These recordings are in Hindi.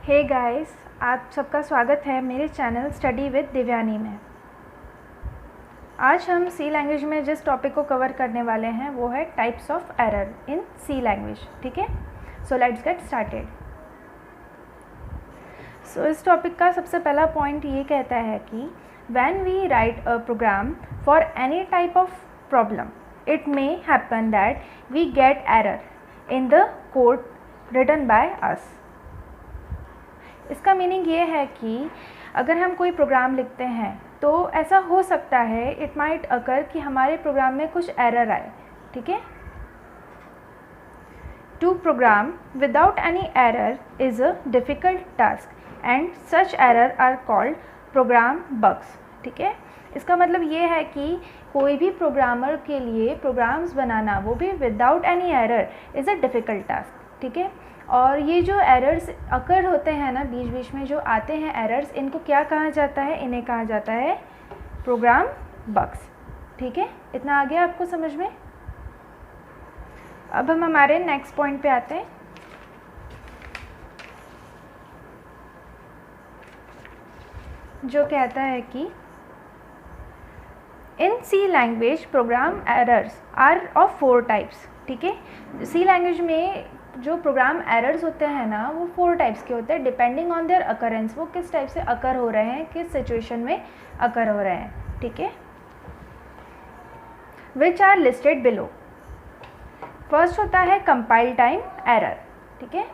हे गाइस, आप सबका स्वागत है मेरे चैनल स्टडी विद दिव्यानी में। आज हम सी लैंग्वेज में जिस टॉपिक को कवर करने वाले हैं वो है types of error in C language. ठीक है, so let's get started. So इस टॉपिक का सबसे पहला पॉइंट ये कहता है कि when we write a program for any type of problem it may happen that we get error in the code written by us. इसका मीनिंग ये है कि अगर हम कोई प्रोग्राम लिखते हैं तो ऐसा हो सकता है, इट माइट अकर कि हमारे प्रोग्राम में कुछ एरर आए। ठीक है, to program without any error is a difficult task and such error are called program bugs. ठीक है, इसका मतलब ये है कि कोई भी प्रोग्रामर के लिए प्रोग्राम्स बनाना, वो भी without any error, is a difficult task. ठीक है, और ये जो एरर्स अकर होते हैं ना, बीच बीच में जो आते हैं एरर्स, इनको क्या कहा जाता है? इन्हें कहा जाता है प्रोग्राम बग्स। ठीक है, इतना आ गया आपको समझ में? अब हम हमारे नेक्स्ट पॉइंट पे आते हैं, जो कहता है कि in C language program errors are of 4 types. ठीक है, सी लैंग्वेज में जो प्रोग्राम एरर्स होते हैं ना, वो 4 टाइप्स के होते हैं, डिपेंडिंग ऑन देयर अकरेंस, वो किस टाइप से अकर हो रहे हैं, किस सिचुएशन में अकर हो रहे हैं। ठीक है, which are listed below. First होता है कंपाइल टाइम एरर। ठीक है,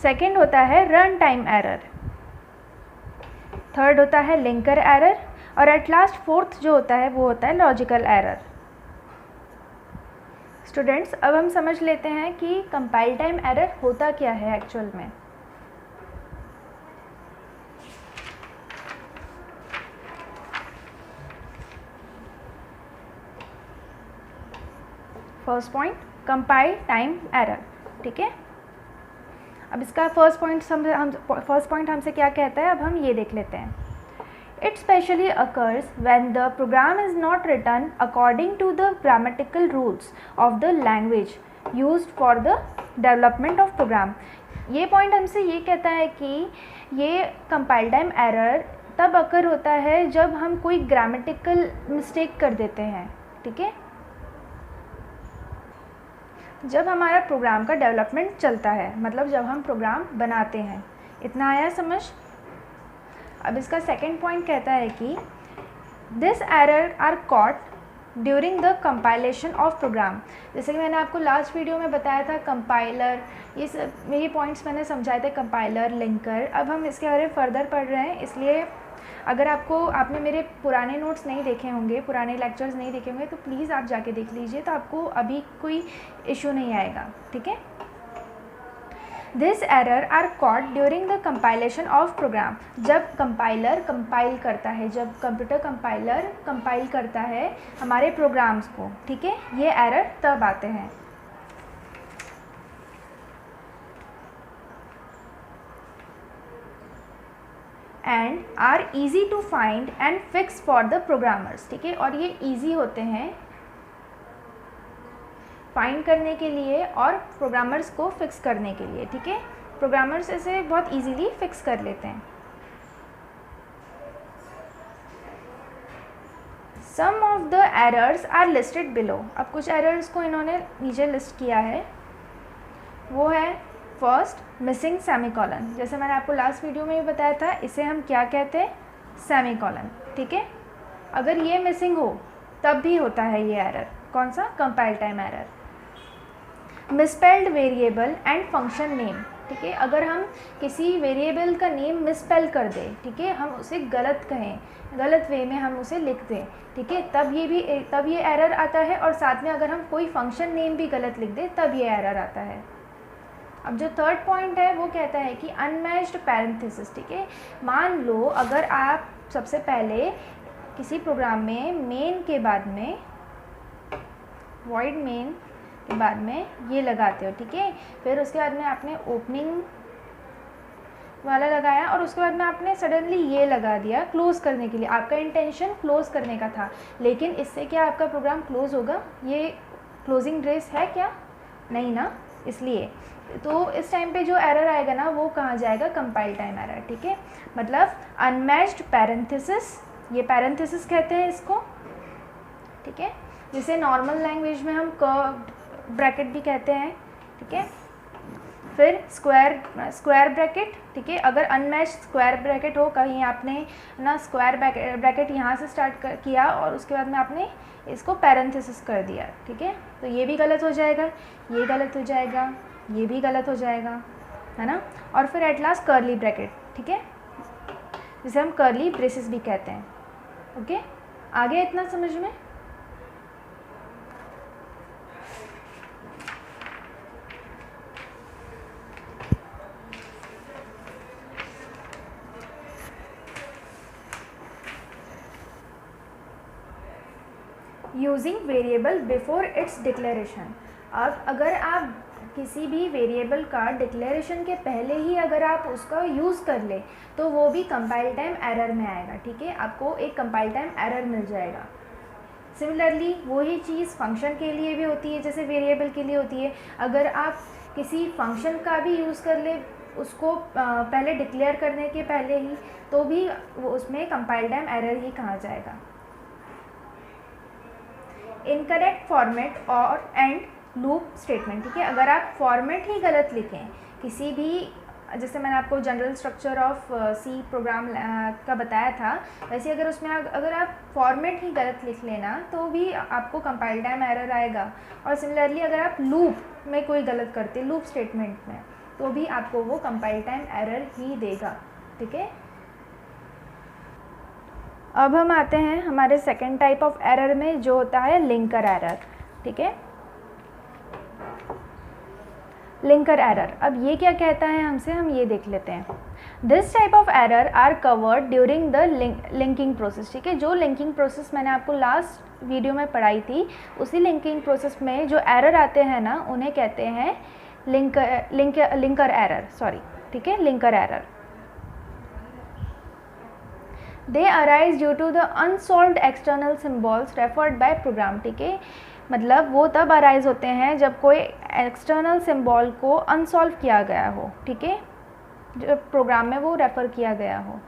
सेकेंड होता है रन टाइम एरर, थर्ड होता है लिंकर एरर, और एट लास्ट फोर्थ जो होता है वो होता है लॉजिकल एरर। स्टूडेंट्स, अब हम समझ लेते हैं कि कंपाइल टाइम एरर होता क्या है एक्चुअल में। First point, compile time error. ठीक है, अब इसका फर्स्ट पॉइंट हमसे क्या कहता है, अब हम ये देख लेते हैं। It specially occurs when the program is not written according to the grammatical rules of the language used for the development of program। ये पॉइंट हमसे ये कहता है कि ये कंपाइल टाइम एरर तब अकर होता है जब हम कोई ग्रामेटिकल मिस्टेक कर देते हैं। ठीक है, जब हमारा प्रोग्राम का डेवलपमेंट चलता है, मतलब जब हम प्रोग्राम बनाते हैं। इतना आया समझ? अब इसका सेकेंड पॉइंट कहता है कि this error are caught during the compilation of program. जैसे कि मैंने आपको लास्ट वीडियो में बताया था, कंपाइलर, ये सब मेरी पॉइंट्स मैंने समझाए थे, कंपाइलर, लिंकर। अब हम इसके बारे में फर्दर पढ़ रहे हैं, इसलिए अगर आपने मेरे पुराने नोट्स नहीं देखे होंगे, पुराने लेक्चर्स नहीं देखे होंगे, तो प्लीज़ आप जाके देख लीजिए, तो आपको अभी कोई इशू नहीं आएगा। ठीक है, this error are caught during the compilation of program. जब कंपाइलर कंपाइल करता है, जब कंप्यूटर कंपाइलर कंपाइल करता है हमारे प्रोग्राम्स को, ठीक है, ये एरर तब आते हैं। And are easy to find and fix for the programmers. ठीक है, और ये ईजी होते हैं फाइंड करने के लिए और प्रोग्रामर्स को फिक्स करने के लिए। ठीक है, प्रोग्रामर्स इसे बहुत इजीली फिक्स कर लेते हैं। Some of the errors are listed below. अब कुछ एरर्स को इन्होंने नीचे लिस्ट किया है, वो है फर्स्ट मिसिंग सेमीकोलन। जैसे मैंने आपको लास्ट वीडियो में भी बताया था, इसे हम क्या कहते हैं? सेमीकोलन। ठीक है, अगर ये मिसिंग हो तब भी होता है ये एरर। कौन सा? Compile time error. Misspelled variable and function name. ठीक है, अगर हम किसी वेरिएबल का नेम मिसस्पेल कर दें, ठीक है, हम उसे गलत कहें, गलत वे में हम उसे लिख दें, ठीक है, तब ये एरर आता है। और साथ में अगर हम कोई फंक्शन नेम भी गलत लिख दें तब ये एरर आता है। अब जो थर्ड पॉइंट है वो कहता है कि अनमैच्ड पैरेंथेसिस। ठीक है, मान लो अगर आप सबसे पहले किसी प्रोग्राम में मेन के बाद में, वॉइड मेन के बाद में ये लगाते हो, ठीक है, फिर उसके बाद में आपने ओपनिंग वाला लगाया और उसके बाद में आपने सडनली ये लगा दिया क्लोज़ करने के लिए। आपका इंटेंशन क्लोज़ करने का था, लेकिन इससे क्या आपका प्रोग्राम क्लोज़ होगा? ये क्लोजिंग ब्रेस है क्या? नहीं ना, इसलिए तो इस टाइम पे जो एरर आएगा ना वो कहाँ जाएगा, कंपाइल टाइम एरर, ठीक है। मतलब अनमैच्ड पैरेंथेसिस, ये पैरेंथेसिस कहते हैं इसको, ठीक है, जिसे नॉर्मल लैंग्वेज में हम कर्व्ड ब्रैकेट भी कहते हैं, ठीक है। फिर स्क्वायर ब्रैकेट, ठीक है, अगर अनमैच्ड स्क्वायर ब्रैकेट हो, कहीं आपने ना स्क्वायर ब्रैकेट यहाँ से स्टार्ट किया और उसके बाद में आपने इसको पैरेंथेसिस कर दिया, ठीक है, तो ये भी गलत हो जाएगा, ये गलत हो जाएगा, ये भी गलत हो जाएगा, है ना। और फिर एट लास्ट कर्ली ब्रैकेट, ठीक है, जिसे हम कर्ली ब्रेसेस भी कहते हैं। ओके, आगे इतना समझ में। Using variable before it's declaration. अब अगर आप किसी भी वेरिएबल का डिक्लेरेशन के पहले ही अगर आप उसका यूज़ कर ले तो वो भी कंपाइल टाइम एरर में आएगा, ठीक है, आपको एक कंपाइल टाइम एरर मिल जाएगा। सिमिलरली वही चीज़ फंक्शन के लिए भी होती है जैसे वेरिएबल के लिए होती है। अगर आप किसी फंक्शन का भी यूज़ कर ले उसको पहले डिक्लेयर करने के पहले ही, तो भी वो उसमें कंपाइल टाइम एरर ही कहा जाएगा। इनकरेक्ट फॉर्मेट और एंड लूप स्टेटमेंट, ठीक है, अगर आप फॉर्मेट ही गलत लिखें किसी भी, जैसे मैंने आपको general structure of C program का बताया था, वैसे अगर उसमें अगर आप फॉर्मेट ही गलत लिख लेना तो भी आपको कंपाइल टाइम एरर आएगा। और सिमिलरली अगर आप लूप में कोई गलत करते, लूप स्टेटमेंट में, तो भी आपको वो कंपाइल टाइम एरर ही देगा, ठीक है। अब हम आते हैं हमारे सेकेंड टाइप ऑफ एरर में जो होता है लिंकर एरर, ठीक है। लिंकर एरर, अब ये क्या कहता है हमसे, हम ये देख लेते हैं। This type of error are covered during the linking process, ठीक है, जो लिंकिंग प्रोसेस मैंने आपको लास्ट वीडियो में पढ़ाई थी, उसी लिंकिंग प्रोसेस में जो एरर आते हैं ना उन्हें कहते हैं लिंकर एरर, सॉरी, ठीक है, linker error. They arise due to the unsolved external symbols referred by program, ठीक है, मतलब वो तब अराइज होते हैं जब कोई एक्सटर्नल सिम्बॉल को अनसॉल्व किया गया हो, ठीक है, जब प्रोग्राम में वो रेफ़र किया गया हो।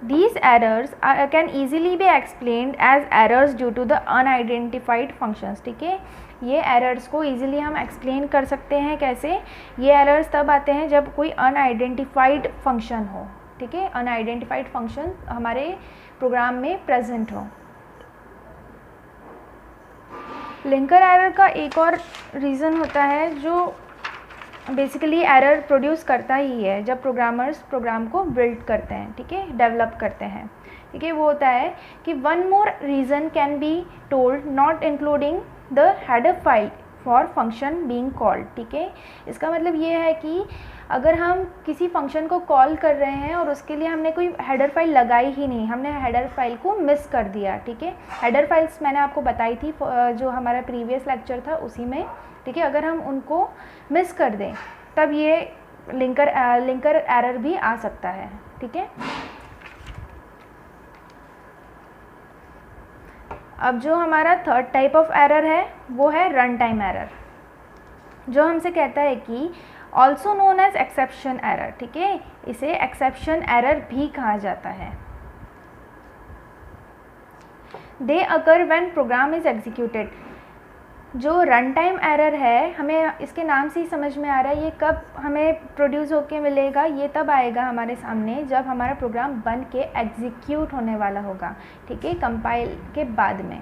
These errors can easily be explained as errors due to the unidentified functions, ठीक है, ये errors को easily हम explain कर सकते हैं कैसे, ये errors तब आते हैं जब कोई unidentified function हो, ठीक है, unidentified function हमारे प्रोग्राम में प्रेजेंट हो। लिंकर एरर का एक और रीज़न होता है जो बेसिकली एरर प्रोड्यूस करता ही है जब प्रोग्रामर्स प्रोग्राम को बिल्ड करते हैं, ठीक है, डेवलप करते हैं, ठीक है, वो होता है कि one more reason can be told not including the header file for function being called, ठीक है। इसका मतलब ये है कि अगर हम किसी फंक्शन को कॉल कर रहे हैं और उसके लिए हमने कोई हेडर फाइल लगाई ही नहीं, हमने हेडर फाइल को मिस कर दिया, ठीक है, हेडर फाइल्स मैंने आपको बताई थी जो हमारा प्रीवियस लेक्चर था उसी में, ठीक है, अगर हम उनको मिस कर दें तब ये लिंकर एरर भी आ सकता है, ठीक है। अब जो हमारा थर्ड टाइप ऑफ एरर है वो है रन टाइम एरर, जो हमसे कहता है कि also known as exception error, ठीक है, इसे एक्सेप्शन एरर भी कहा जाता है। They occur when program is executed, जो रन टाइम एरर है हमें इसके नाम से ही समझ में आ रहा है ये कब हमें प्रोड्यूस होके मिलेगा, ये तब आएगा हमारे सामने जब हमारा प्रोग्राम बन के एग्जीक्यूट होने वाला होगा, ठीक है, कंपाइल के बाद में।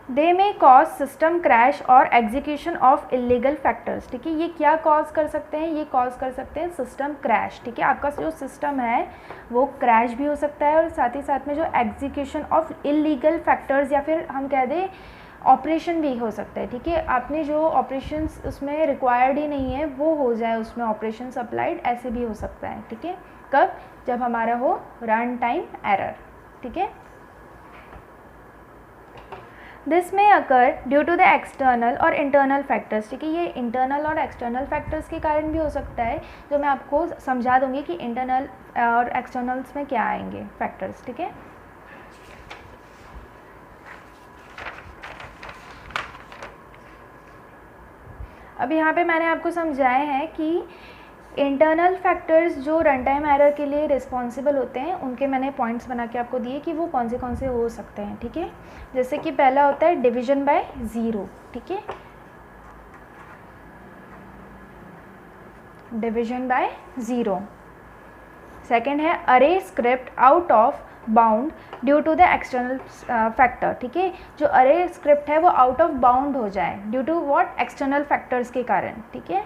दे में कॉज सिस्टम क्रैश और एग्जीक्यूशन ऑफ इलीगल फैक्टर्स, ठीक है, ये क्या कॉज कर सकते हैं, ये कॉज कर सकते हैं सिस्टम क्रैश, ठीक है, आपका जो सिस्टम है वो क्रैश भी हो सकता है और साथ ही साथ में जो एग्जीक्यूशन ऑफ इलीगल फैक्टर्स या फिर हम कह दें ऑपरेशन भी हो सकता है, ठीक है, आपने जो ऑपरेशंस उसमें रिक्वायर्ड ही नहीं है वो हो जाए उसमें ऑपरेशन अप्लाइड, ऐसे भी हो सकता है, ठीक है, कब, जब हमारा हो रन टाइम एरर, ठीक है। This may occur due to the external और इंटरनल फैक्टर्स, ठीक है। ये इंटरनल और एक्सटर्नल फैक्टर्स के कारण भी हो सकता है, जो मैं आपको समझा दूंगी कि इंटरनल और एक्सटर्नल्स में क्या आएंगे फैक्टर्स, ठीक है। अब यहाँ पे मैंने आपको समझाया है कि इंटरनल फैक्टर्स जो रन टाइम एरर के लिए रिस्पॉन्सिबल होते हैं, उनके मैंने पॉइंट्स बना के आपको दिए कि वो कौन से हो सकते हैं, ठीक है। जैसे कि पहला होता है डिवीजन बाय ज़ीरो, ठीक है, डिवीजन बाय ज़ीरो। सेकेंड है array script out of bound due to the external factor, ठीक है। जो अरे स्क्रिप्ट है वो आउट ऑफ बाउंड हो जाए due to what, external factors के कारण, ठीक है।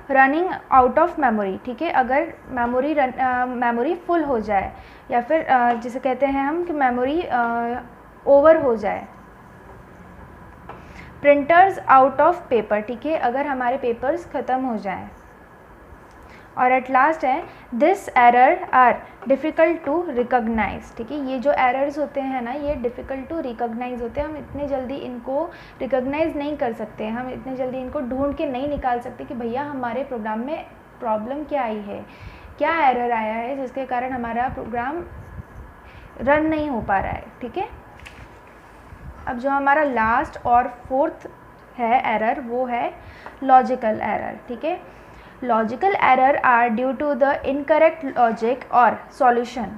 रनिंग आउट ऑफ मेमोरी, ठीक है, अगर मेमोरी फुल हो जाए या फिर जिसे कहते हैं हम कि मेमोरी ओवर हो जाए। प्रिंटर्स आउट ऑफ पेपर, ठीक है, अगर हमारे पेपर्स ख़त्म हो जाएं। और एट लास्ट है this error are difficult to recognise, ठीक है। ये जो एरर्स होते हैं ना, ये डिफ़िकल्ट टू रिकॉग्नाइज होते हैं। हम इतने जल्दी इनको रिकॉग्नाइज नहीं कर सकते, हम इतने जल्दी इनको ढूंढ के नहीं निकाल सकते कि भैया हमारे प्रोग्राम में प्रॉब्लम क्या आई है, क्या एरर आया है जिसके कारण हमारा प्रोग्राम रन नहीं हो पा रहा है, ठीक है। अब जो हमारा लास्ट और फोर्थ है एरर, वो है लॉजिकल एरर, ठीक है। Logical error are due to the incorrect logic और सॉल्यूशन,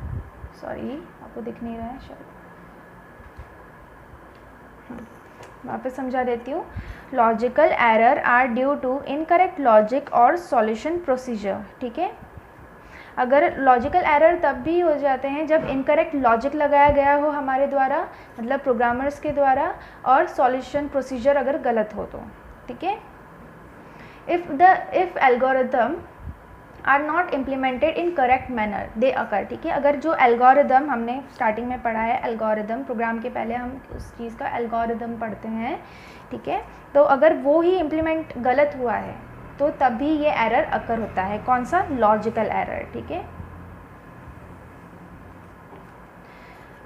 सॉरी आपको दिख नहीं रहा है शायद, वापस समझा देती हूँ। Logical error are due to incorrect logic और सॉल्यूशन प्रोसीजर, ठीक है। अगर लॉजिकल एरर तब भी हो जाते हैं जब इनकरेक्ट लॉजिक लगाया गया हो हमारे द्वारा, मतलब प्रोग्रामर्स के द्वारा, और सॉल्यूशन प्रोसीजर अगर गलत हो तो, ठीक है। if algorithm are not implemented in correct manner they occur, ठीक है। अगर जो एल्गोरिदम हमने स्टार्टिंग में पढ़ा है, एल्गोरिदम प्रोग्राम के पहले हम उस चीज़ का एल्गोरिदम पढ़ते हैं, ठीक है, तो अगर वो ही इम्प्लीमेंट गलत हुआ है तो तभी ये एरर अकर होता है। कौन सा? लॉजिकल एरर, ठीक है।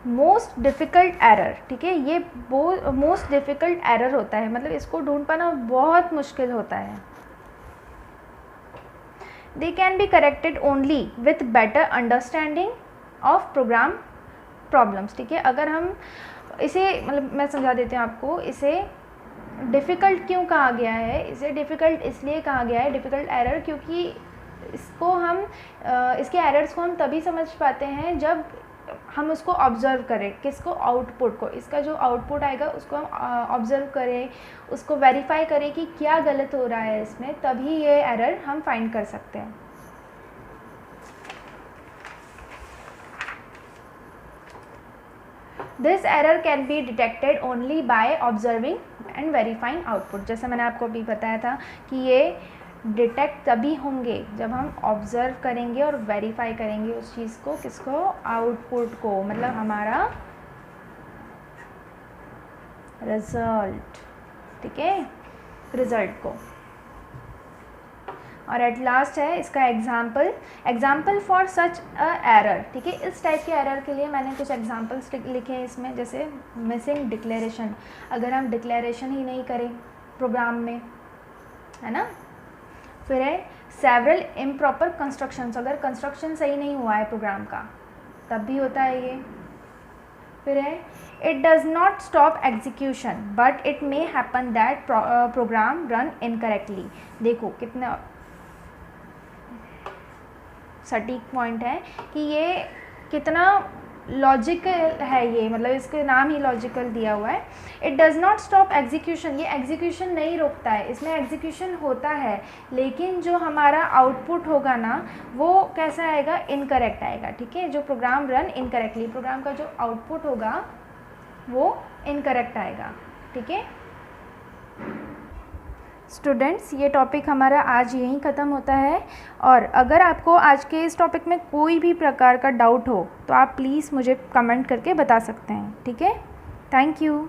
मोस्ट डिफ़िकल्ट एरर, ठीक है, ये मोस्ट डिफ़िकल्ट एरर होता है, मतलब इसको ढूंढ पाना बहुत मुश्किल होता है। They can be corrected only with better understanding of program problems, ठीक है। अगर हम इसे, मतलब मैं समझा देती हूँ आपको, इसे डिफ़िकल्ट क्यों कहा गया है, इसे डिफ़िकल्ट इसलिए कहा गया है, डिफ़िकल्ट एरर, क्योंकि इसको हम इसके एरर्स को हम तभी समझ पाते हैं जब हम उसको ऑब्ज़र्व करें। किसको? आउटपुट को। इसका जो आउटपुट आएगा उसको हम ऑब्ज़र्व करें, उसको वेरीफाई करें कि क्या गलत हो रहा है इसमें, तभी ये एरर हम फाइंड कर सकते हैं। This error can be detected only by observing and verifying output. जैसे मैंने आपको अभी बताया था कि ये डिटेक्ट तभी होंगे जब हम ऑब्ज़र्व करेंगे और वेरीफाई करेंगे उस चीज़ को। किसको? आउटपुट को, मतलब हमारा रिजल्ट, ठीक है, रिजल्ट को। और एट लास्ट है इसका example for such a error, ठीक है। इस टाइप के एरर के लिए मैंने कुछ एग्जाम्पल्स लिखे हैं इसमें, जैसे मिसिंग डिक्लेरेशन, अगर हम डिक्लेरेशन ही नहीं करें प्रोग्राम में, है ना। फिर है सेवरल इम्प्रॉपर कंस्ट्रक्शंस, अगर कंस्ट्रक्शन सही नहीं हुआ है प्रोग्राम का तब भी होता है ये। फिर है it does not stop execution but it may happen that program run incorrectly. देखो कितना सटीक पॉइंट है कि ये कितना लॉजिकल है ये, मतलब इसके नाम ही लॉजिकल दिया हुआ है। It does not stop execution, ये एग्जीक्यूशन नहीं रोकता है, इसमें एग्जीक्यूशन होता है, लेकिन जो हमारा आउटपुट होगा ना वो कैसा आएगा? इनकरेक्ट आएगा, ठीक है। जो प्रोग्राम रन इनकरेक्टली, प्रोग्राम का जो आउटपुट होगा वो इनकरेक्ट आएगा, ठीक है। स्टूडेंट्स, ये टॉपिक हमारा आज यहीं ख़त्म होता है, और अगर आपको आज के इस टॉपिक में कोई भी प्रकार का डाउट हो तो आप प्लीज़ मुझे कमेंट करके बता सकते हैं, ठीक है। Thank you.